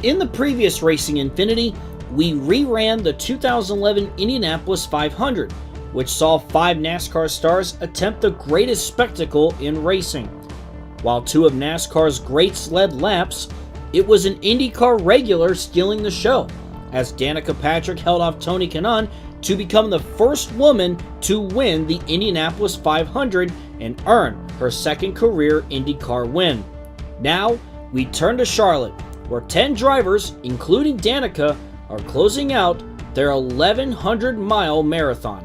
In the previous Racing Infinity, we reran the 2011 Indianapolis 500, which saw 5 NASCAR stars attempt the greatest spectacle in racing. While 2 of NASCAR's greats led laps, it was an IndyCar regular stealing the show, as Danica Patrick held off Tony Kanaan to become the first woman to win the Indianapolis 500 and earn her second career IndyCar win. Now, we turn to Charlotte, where 10 drivers, including Danica, are closing out their 1,100-mile marathon.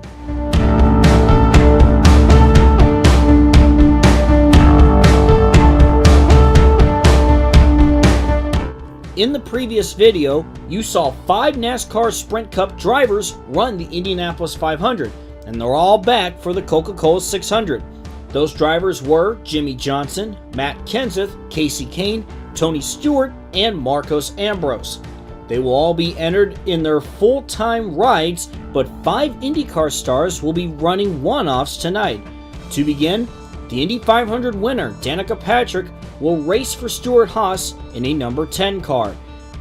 In the previous video, you saw 5 NASCAR Sprint Cup drivers run the Indianapolis 500, and they're all back for the Coca Cola 600. Those drivers were Jimmie Johnson, Matt Kenseth, Kasey Kahne, Tony Stewart, and Marcos Ambrose. They will all be entered in their full-time rides, but 5 IndyCar stars will be running one-offs tonight. To begin, the Indy 500 winner, Danica Patrick, will race for Stewart-Haas in a number 10 car.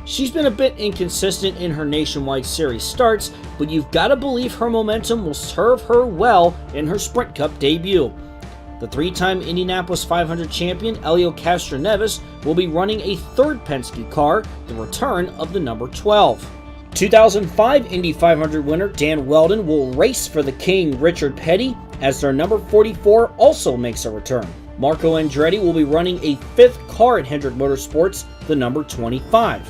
She's been a bit inconsistent in her Nationwide Series starts, but you've got to believe her momentum will serve her well in her Sprint Cup debut. The 3-time Indianapolis 500 champion, Helio Castroneves, will be running a 3rd Penske car, the return of the number 12. 2005 Indy 500 winner Dan Wheldon will race for the King Richard Petty, as their number 44 also makes a return. Marco Andretti will be running a 5th car at Hendrick Motorsports, the number 25.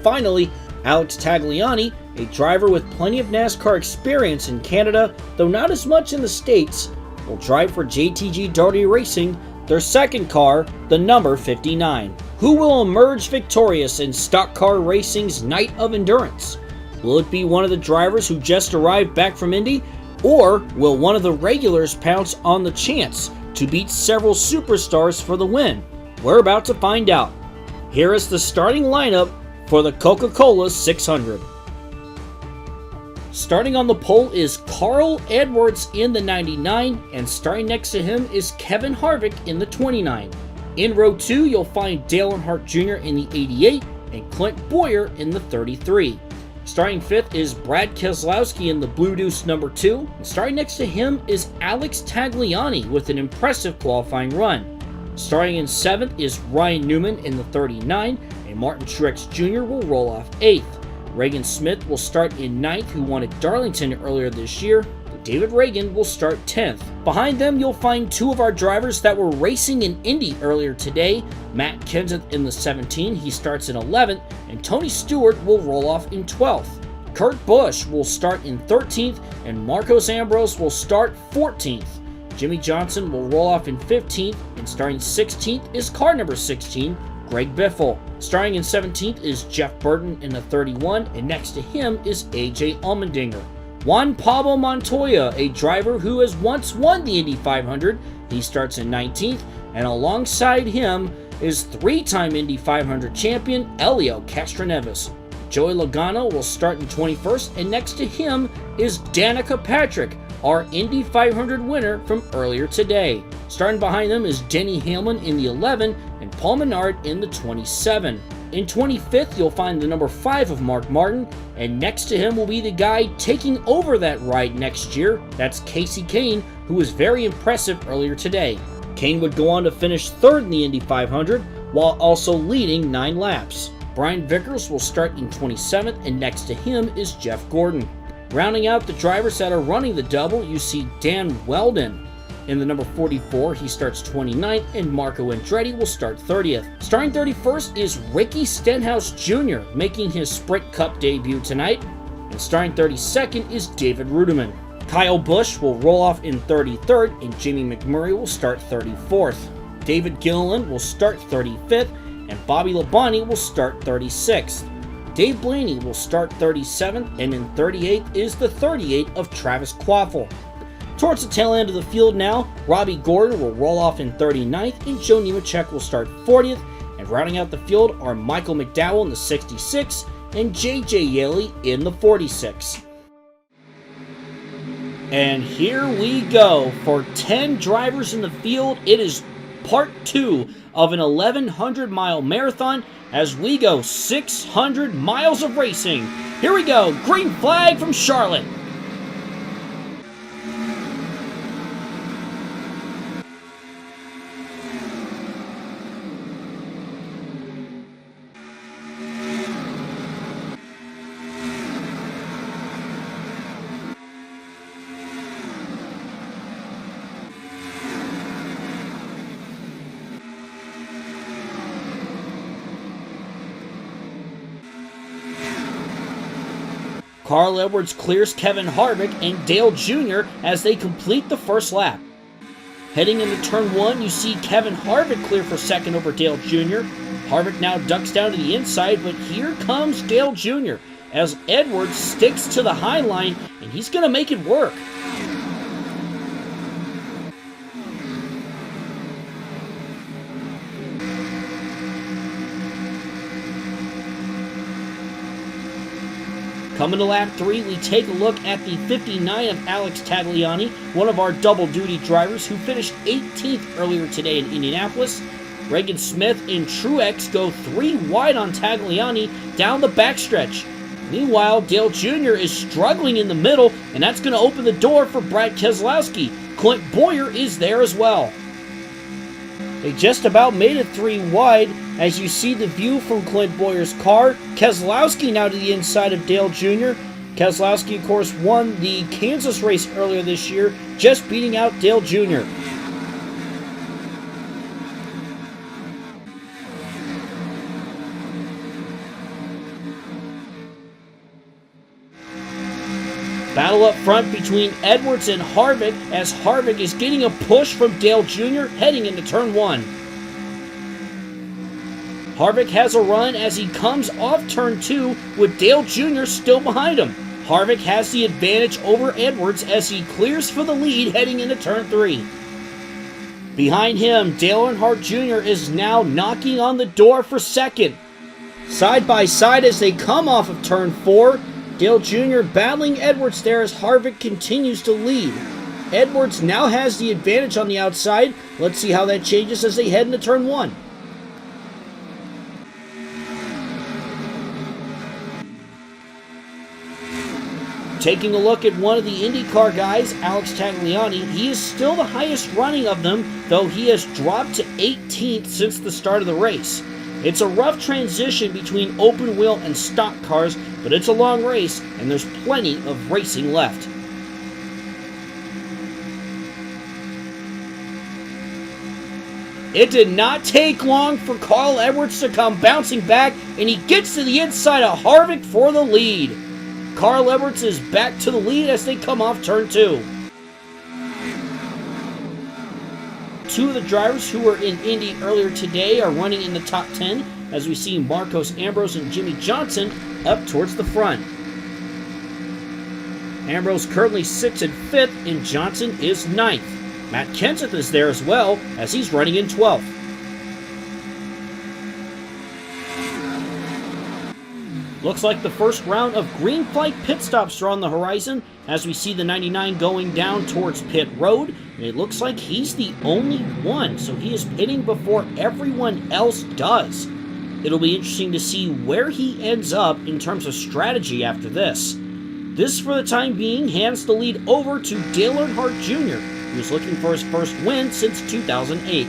Finally, Alex Tagliani, a driver with plenty of NASCAR experience in Canada, though not as much in the States, will drive for JTG Daugherty Racing, their 2nd car, the number 59. Who will emerge victorious in stock car racing's Night of Endurance? Will it be one of the drivers who just arrived back from Indy, or will one of the regulars pounce on the chance to beat several superstars for the win? We're about to find out. Here is the starting lineup for the Coca Cola 600. Starting on the pole is Carl Edwards in the 99, and starting next to him is Kevin Harvick in the 29. In row 2, you'll find Dale Earnhardt Jr. in the 88 and Clint Bowyer in the 33. Starting 5th is Brad Keselowski in the Blue Deuce number 2, and starting next to him is Alex Tagliani with an impressive qualifying run. Starting in 7th is Ryan Newman in the 39, and Martin Truex Jr. will roll off 8th. Regan Smith will start in 9th, who won at Darlington earlier this year. David Reagan will start 10th. Behind them, you'll find 2 of our drivers that were racing in Indy earlier today. Matt Kenseth in the 17, he starts in 11th, and Tony Stewart will roll off in 12th. Kurt Busch will start in 13th, and Marcos Ambrose will start 14th. Jimmie Johnson will roll off in 15th, and starting 16th is car number 16, Greg Biffle. Starting in 17th is Jeff Burton in the 31, and next to him is AJ Allmendinger. Juan Pablo Montoya, a driver who has once won the Indy 500, he starts in 19th, and alongside him is 3-time Indy 500 champion Helio Castroneves. Joey Logano will start in 21st, and next to him is Danica Patrick, our Indy 500 winner from earlier today. Starting behind them is Denny Hamlin in the 11 and Paul Menard in the 27. In 25th, you'll find the number 5 of Mark Martin, and next to him will be the guy taking over that ride next year. That's Kasey Kahne, who was very impressive earlier today. Kahne would go on to finish 3rd in the Indy 500, while also leading 9 laps. Brian Vickers will start in 27th, and next to him is Jeff Gordon. Rounding out the drivers that are running the double, you see Dan Wheldon. In the number 44, he starts 29th, and Marco Andretti will start 30th. Starting 31st is Ricky Stenhouse Jr., making his Sprint Cup debut tonight. And starting 32nd is David Rudiman. Kyle Busch will roll off in 33rd, and Jamie McMurray will start 34th. David Gilliland will start 35th, and Bobby Labonte will start 36th. Dave Blaney will start 37th, and in 38th is the 38 of Travis Kvapil. Towards the tail end of the field now, Robbie Gordon will roll off in 39th, and Joe Nemechek will start 40th, and rounding out the field are Michael McDowell in the 66 and J.J. Yeley in the 46. And here we go. For 10 drivers in the field, it is part 2 of an 1,100-mile marathon as we go 600 miles of racing. Here we go, green flag from Charlotte. Carl Edwards clears Kevin Harvick and Dale Jr. as they complete the first lap. Heading into turn 1, you see Kevin Harvick clear for second over Dale Jr. Harvick now ducks down to the inside, but here comes Dale Jr. as Edwards sticks to the high line, and he's going to make it work. Coming to lap 3, we take a look at the 59 of Alex Tagliani, one of our double-duty drivers who finished 18th earlier today in Indianapolis. Regan Smith and Truex go 3 wide on Tagliani down the backstretch. Meanwhile, Dale Jr. is struggling in the middle, and that's going to open the door for Brad Keselowski. Clint Bowyer is there as well. They just about made it 3 wide as you see the view from Clint Bowyer's car. Keselowski now to the inside of Dale Jr. Keselowski, of course, won the Kansas race earlier this year, just beating out Dale Jr. Battle up front between Edwards and Harvick as Harvick is getting a push from Dale Jr. heading into turn 1. Harvick has a run as he comes off turn 2 with Dale Jr. still behind him. Harvick has the advantage over Edwards as he clears for the lead heading into turn 3. Behind him, Dale Earnhardt Jr. is now knocking on the door for second. Side by side as they come off of turn 4, Dale Jr. battling Edwards there as Harvick continues to lead. Edwards now has the advantage on the outside. Let's see how that changes as they head into turn 1. Taking a look at one of the IndyCar guys, Alex Tagliani, he is still the highest running of them, though he has dropped to 18th since the start of the race. It's a rough transition between open wheel and stock cars, but it's a long race, and there's plenty of racing left. It did not take long for Carl Edwards to come bouncing back, and he gets to the inside of Harvick for the lead. Carl Edwards is back to the lead as they come off turn 2. Two of the drivers who were in Indy earlier today are running in the top 10 as we see Marcos Ambrose and Jimmy Johnson up towards the front. Ambrose currently sits in 5th and Johnson is 9th. Matt Kenseth is there as well as he's running in 12th. Looks like the first round of green flag pit stops are on the horizon as we see the 99 going down towards pit road. And it looks like he's the only one, so he is pitting before everyone else does. It'll be interesting to see where he ends up in terms of strategy after this. This, for the time being, hands the lead over to Dale Earnhardt Jr., who is looking for his first win since 2008.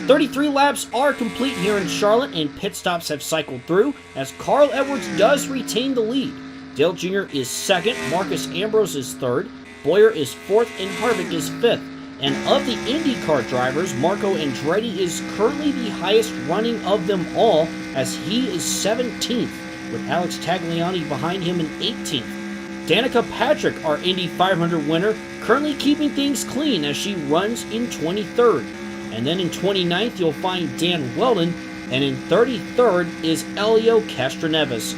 33 laps are complete here in Charlotte, and pit stops have cycled through as Carl Edwards does retain the lead. Dale Jr. is 2nd, Marcus Ambrose is 3rd, Bowyer is 4th, and Harvick is 5th. And of the IndyCar drivers, Marco Andretti is currently the highest running of them all as he is 17th, with Alex Tagliani behind him in 18th. Danica Patrick, our Indy 500 winner, currently keeping things clean as she runs in 23rd. And then in 29th, you'll find Dan Weldon, and in 33rd is Elio Castroneves.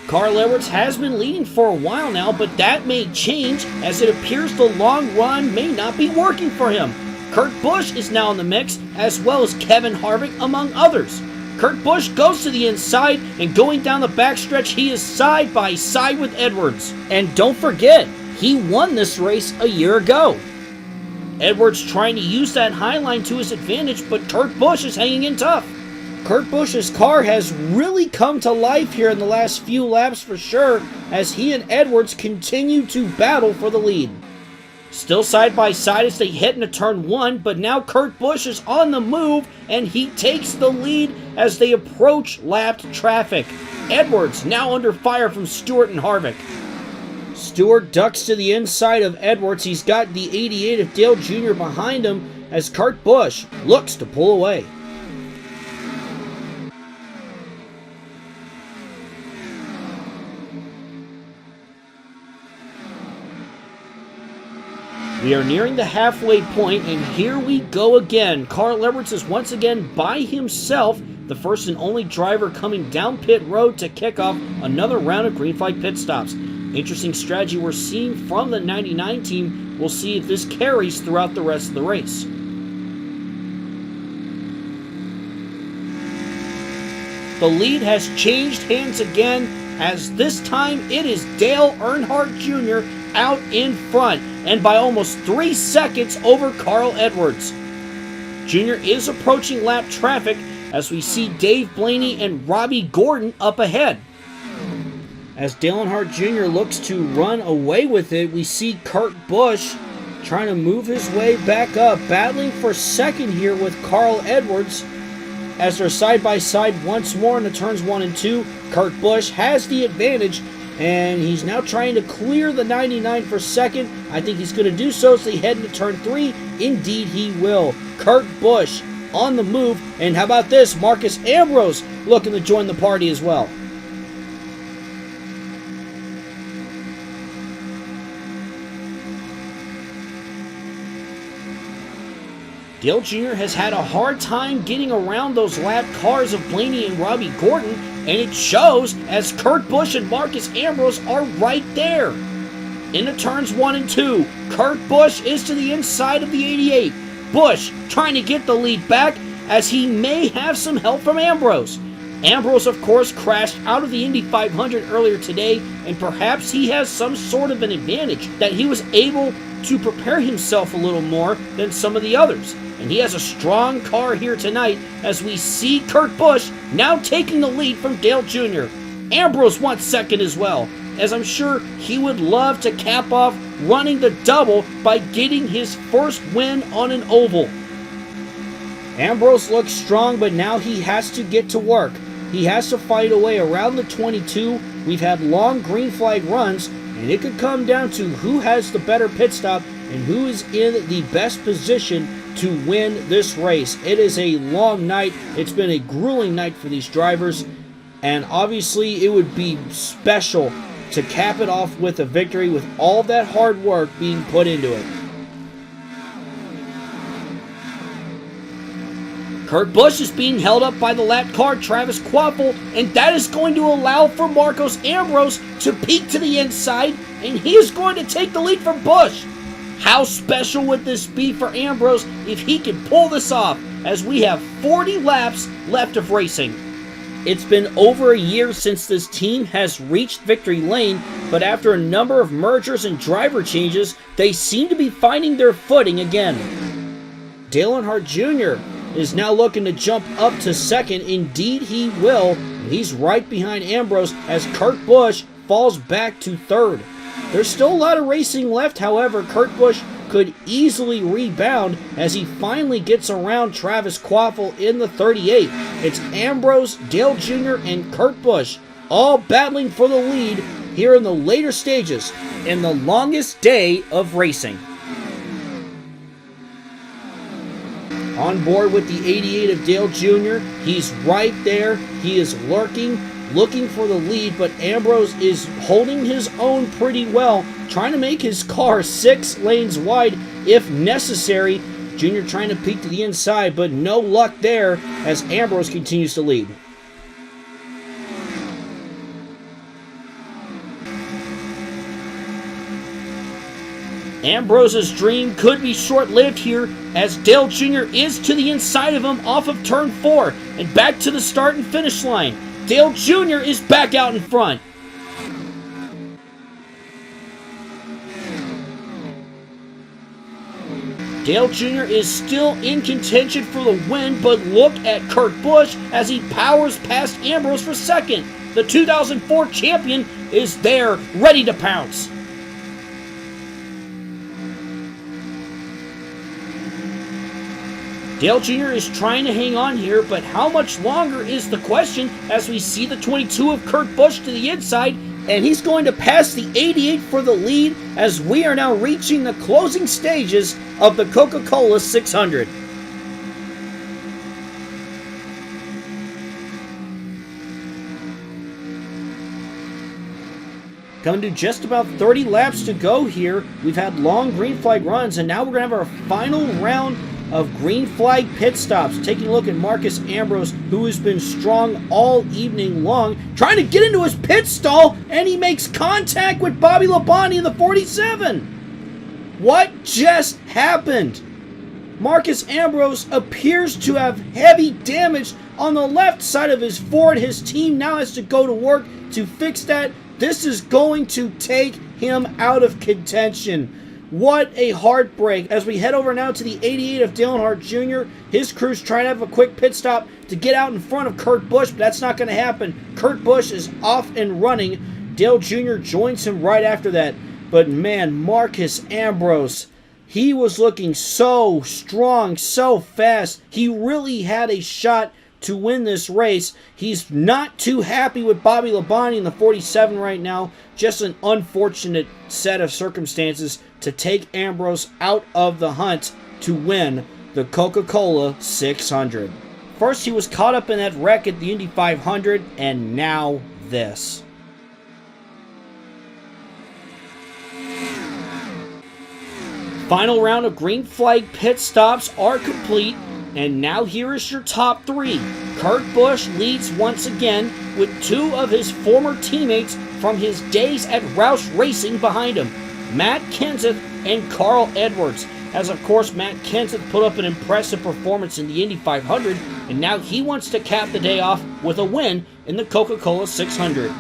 Carl Edwards has been leading for a while now, but that may change as it appears the long run may not be working for him. Kurt Busch is now in the mix, as well as Kevin Harvick, among others. Kurt Busch goes to the inside, and going down the backstretch, he is side by side with Edwards. And don't forget, He won this race a year ago. Edwards trying to use that high line to his advantage, but Kurt Busch is hanging in tough. Kurt Busch's car has really come to life here in the last few laps for sure, as he and Edwards continue to battle for the lead. Still side by side as they head into turn 1, but now Kurt Busch is on the move and he takes the lead as they approach lapped traffic. Edwards now under fire from Stewart and Harvick. Stewart ducks to the inside of Edwards. He's got the 88 of Dale Jr. behind him as Kurt Busch looks to pull away. We are nearing the halfway point, and here we go again. Carl Edwards is once again by himself, the first and only driver coming down pit road to kick off another round of green flag pit stops. Interesting strategy we're seeing from the 99 team. We'll see if this carries throughout the rest of the race. The lead has changed hands again, as this time it is Dale Earnhardt Jr. out in front, and by almost 3 seconds over Carl Edwards. Jr. is approaching lap traffic as we see Dave Blaney and Robbie Gordon up ahead. As Dale Earnhardt Jr. looks to run away with it, we see Kurt Busch trying to move his way back up, battling for second here with Carl Edwards. As they're side by side once more in the turns 1 and 2, Kurt Busch has the advantage, and he's now trying to clear the 99 for second. I think he's going to do so as they head into turn 3. Indeed he will. Kurt Busch on the move, and how about this? Marcus Ambrose looking to join the party as well. Dale Jr. has had a hard time getting around those lap cars of Blaney and Robbie Gordon, and it shows as Kurt Busch and Marcus Ambrose are right there. Into turns 1 and 2, Kurt Busch is to the inside of the 88. Busch trying to get the lead back as he may have some help from Ambrose. Ambrose, of course, crashed out of the Indy 500 earlier today, and perhaps he has some sort of an advantage that he was able to prepare himself a little more than some of the others. And he has a strong car here tonight as we see Kurt Busch now taking the lead from Dale Jr. Ambrose wants second as well, as I'm sure he would love to cap off running the double by getting his first win on an oval. Ambrose looks strong, but now he has to get to work. He has to fight away around the 22. We've had long green flag runs, and it could come down to who has the better pit stop and who is in the best position to win this race. It is a long night. It's been a grueling night for these drivers, and obviously it would be special to cap it off with a victory with all that hard work being put into it. Kurt Busch is being held up by the lap car Travis Kvapil, and that is going to allow for Marcos Ambrose to peek to the inside, and he is going to take the lead from Busch. How special would this be for Ambrose if he can pull this off, as we have 40 laps left of racing? It's been over a year since this team has reached victory lane, but after a number of mergers and driver changes, they seem to be finding their footing again. Dale Earnhardt Jr. is now looking to jump up to second. Indeed he will. He's right behind Ambrose as Kurt Busch falls back to third. There's still a lot of racing left, however. Kurt Busch could easily rebound as he finally gets around Travis Kvapil in the 38. It's Ambrose, Dale Jr., and Kurt Busch all battling for the lead here in the later stages in the longest day of racing. On board with the 88 of Dale Jr., he's right there. He is lurking, looking for the lead, but Ambrose is holding his own pretty well, trying to make his car 6 lanes wide if necessary. Jr. trying to peek to the inside, but no luck there as Ambrose continues to lead. Ambrose's dream could be short-lived here as Dale Jr. is to the inside of him off of turn 4 and back to the start and finish line. Dale Jr. is back out in front. Dale Jr. is still in contention for the win, but look at Kurt Busch as he powers past Ambrose for second. The 2004 champion is there, ready to pounce. Dale Jr. is trying to hang on here, but how much longer is the question as we see the 22 of Kurt Busch to the inside, and he's going to pass the 88 for the lead as we are now reaching the closing stages of the Coca Cola 600. Coming to just about 30 laps to go here. We've had long green flag runs, and now we're going to have our final round of green flag pit stops. Taking a look at Marcus Ambrose, who has been strong all evening long, trying to get into his pit stall, and he makes contact with Bobby Labonte in the 47. What just happened? Marcus Ambrose appears to have heavy damage on the left side of his Ford. His team now has to go to work to fix that. This is going to take him out of contention. What a heartbreak. As we head over now to the 88 of Dale Earnhardt Jr., his crew's trying to have a quick pit stop to get out in front of Kurt Busch, but that's not going to happen. Kurt Busch is off and running. Dale Jr. joins him right after that. But man, Marcus Ambrose, he was looking so strong, so fast. He really had a shot to win this race. He's not too happy with Bobby Labonte in the 47 right now. Just an unfortunate set of circumstances to take Ambrose out of the hunt to win the Coca Cola 600. First, he was caught up in that wreck at the Indy 500, and now this. Final round of green flag pit stops are complete, and now here is your top three. Kurt Busch leads once again with two of his former teammates from his days at Roush Racing behind him, Matt Kenseth and Carl Edwards. As of course, Matt Kenseth put up an impressive performance in the Indy 500, and now he wants to cap the day off with a win in the Coca Cola 600.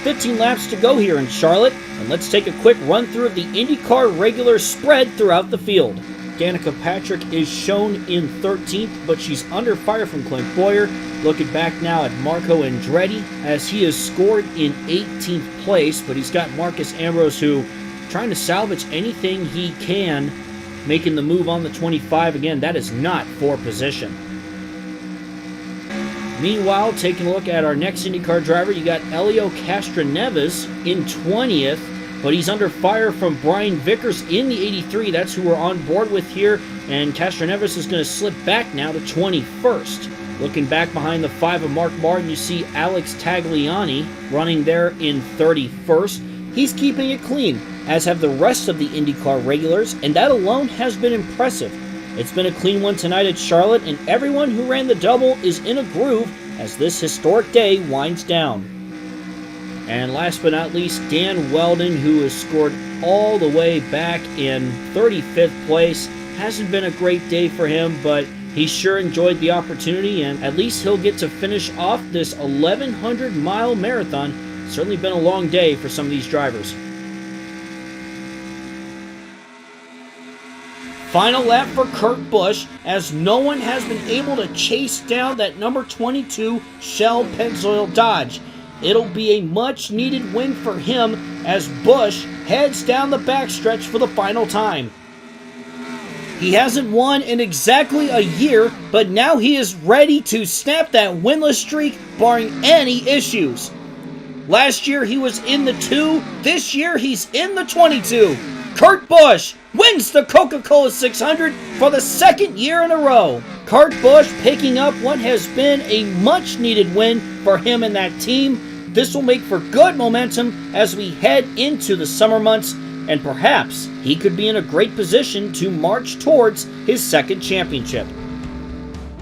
$15 laps to go here in Charlotte, and let's take a quick run through of the IndyCar regular spread throughout the field. Danica Patrick is shown in 13th, but she's under fire from Clint Bowyer. Looking back now at Marco Andretti, as he is scored in 18th place, but he's got Marcus Ambrose, who trying to salvage anything he can, making the move on the 25 again. That is not for position. Meanwhile, taking a look at our next IndyCar driver, you got Helio Castroneves in 20th, but he's under fire from Brian Vickers in the 83. That's who we're on board with here, and Castroneves is going to slip back now to 21st. Looking back behind the 5 of Mark Martin, you see Alex Tagliani running there in 31st. He's keeping it clean, as have the rest of the IndyCar regulars, and that alone has been impressive. It's been a clean one tonight at Charlotte, and everyone who ran the double is in a groove as this historic day winds down. And last but not least, Dan Weldon, who has scored all the way back in 35th place. Hasn't been a great day for him, but he sure enjoyed the opportunity, and at least he'll get to finish off this 1,100-mile marathon. Certainly been a long day for some of these drivers. Final lap for Kurt Busch, as no one has been able to chase down that number 22 Shell Pennzoil Dodge. It'll be a much-needed win for him as Busch heads down the backstretch for the final time. He hasn't won in exactly a year, but now he is ready to snap that winless streak, barring any issues. Last year he was in the 2, this year he's in the 22. Kurt Busch wins the Coca Cola 600 for the second year in a row. Kurt Busch picking up what has been a much-needed win for him and that team. This will make for good momentum as we head into the summer months, and perhaps he could be in a great position to march towards his second championship.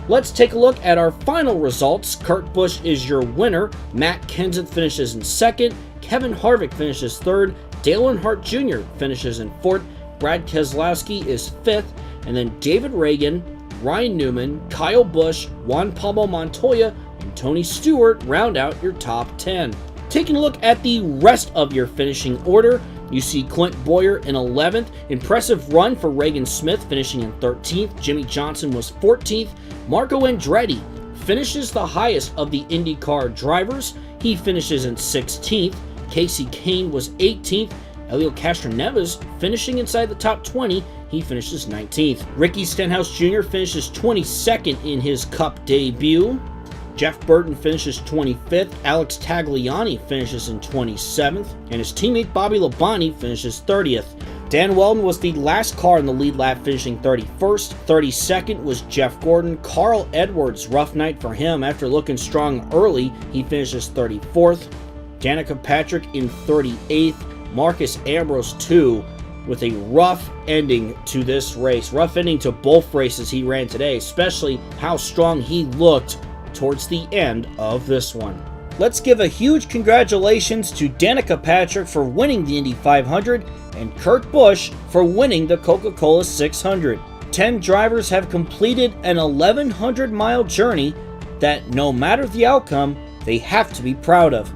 Let's take a look at our final results. Kurt Busch is your winner. Matt Kenseth finishes in second. Kevin Harvick finishes 3rd, Dale Earnhardt Jr. finishes in 4th, Brad Keselowski is 5th, and then David Ragan, Ryan Newman, Kyle Busch, Juan Pablo Montoya, and Tony Stewart round out your top 10. Taking a look at the rest of your finishing order, you see Clint Bowyer in 11th. Impressive run for Regan Smith, finishing in 13th. Jimmy Johnson was 14th. Marco Andretti finishes the highest of the IndyCar drivers. He finishes in 16th. Casey Kane was 18th. Helio Castroneves finishing inside the top 20. He finishes 19th. Ricky Stenhouse Jr. finishes 22nd in his Cup debut. Jeff Burton finishes 25th, Alex Tagliani finishes in 27th, and his teammate Bobby Labonte finishes 30th. Dan Weldon was the last car in the lead lap, finishing 31st. 32nd was Jeff Gordon. Carl Edwards, rough night for him after looking strong early. He finishes 34th. Danica Patrick in 38th. Marcus Ambrose, too, with a rough ending to this race. Rough ending to both races he ran today, especially how strong he looked towards the end of this one. Let's give a huge congratulations to Danica Patrick for winning the Indy 500 and Kurt Busch for winning the Coca Cola 600. 10 drivers have completed an 1,100-mile journey that, no matter the outcome, they have to be proud of.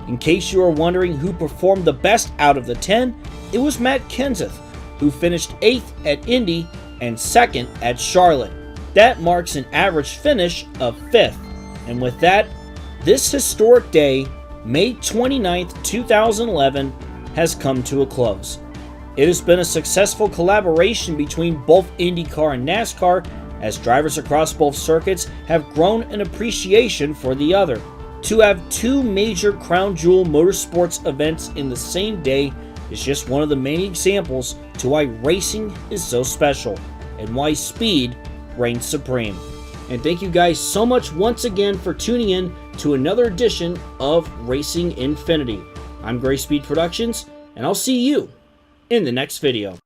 In case you are wondering who performed the best out of the 10, it was Matt Kenseth, who finished 8th at Indy and 2nd at Charlotte. That marks an average finish of 5th. And with that, this historic day, May 29th, 2011, has come to a close. It has been a successful collaboration between both IndyCar and NASCAR, as drivers across both circuits have grown an appreciation for the other. To have two major crown jewel motorsports events in the same day is just one of the many examples to why racing is so special and why speed reigns supreme. And thank you guys so much once again for tuning in to another edition of Racing Infinity. I'm Gray Speed Productions, and I'll see you in the next video.